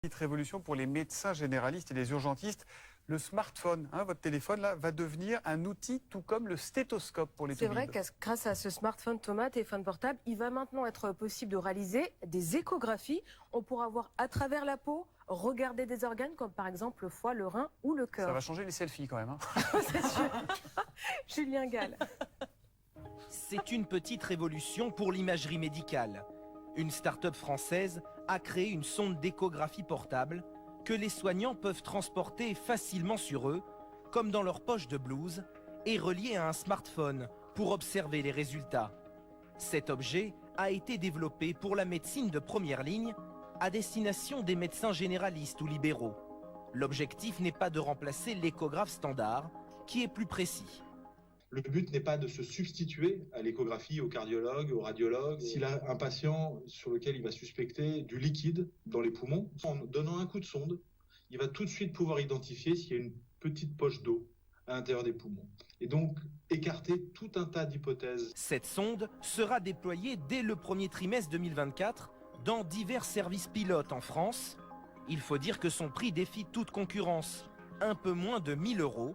Petite révolution pour les médecins généralistes et les urgentistes. Le smartphone, votre téléphone là, va devenir un outil tout comme le stéthoscope pour les C'est toubibs. vrai que grâce à ce smartphone, Thomas, téléphone portable, il va maintenant être possible de réaliser des échographies. On pourra voir à travers la peau, regarder des organes comme par exemple le foie, le rein ou le Ça cœur. va changer les selfies quand même. C'est sûr. Julien Gall. C'est une petite révolution pour l'imagerie médicale. Une start-up française a créé une sonde d'échographie portable que les soignants peuvent transporter facilement sur eux, comme dans leur poche de blouse, et relier à un smartphone pour observer les résultats. Cet objet a été développé pour la médecine de première ligne à destination des médecins généralistes ou libéraux. L'objectif n'est pas de remplacer l'échographe standard, qui est plus précis. Le but n'est pas de se substituer à l'échographie, au cardiologue, au radiologue. S'il a un patient sur lequel il va suspecter du liquide dans les poumons, en donnant un coup de sonde, il va tout de suite pouvoir identifier s'il y a une petite poche d'eau à l'intérieur des poumons. Et donc écarter tout un tas d'hypothèses. Cette sonde sera déployée dès le premier trimestre 2024 dans divers services pilotes en France. Il faut dire que son prix défie toute concurrence, un peu moins de 1 000 €.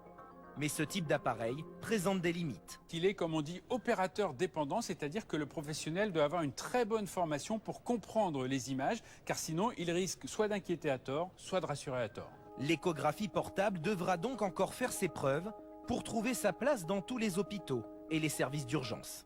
Mais ce type d'appareil présente des limites. Il est, comme on dit, opérateur dépendant, c'est-à-dire que le professionnel doit avoir une très bonne formation pour comprendre les images, car sinon il risque soit d'inquiéter à tort, soit de rassurer à tort. L'échographie portable devra donc encore faire ses preuves pour trouver sa place dans tous les hôpitaux et les services d'urgence.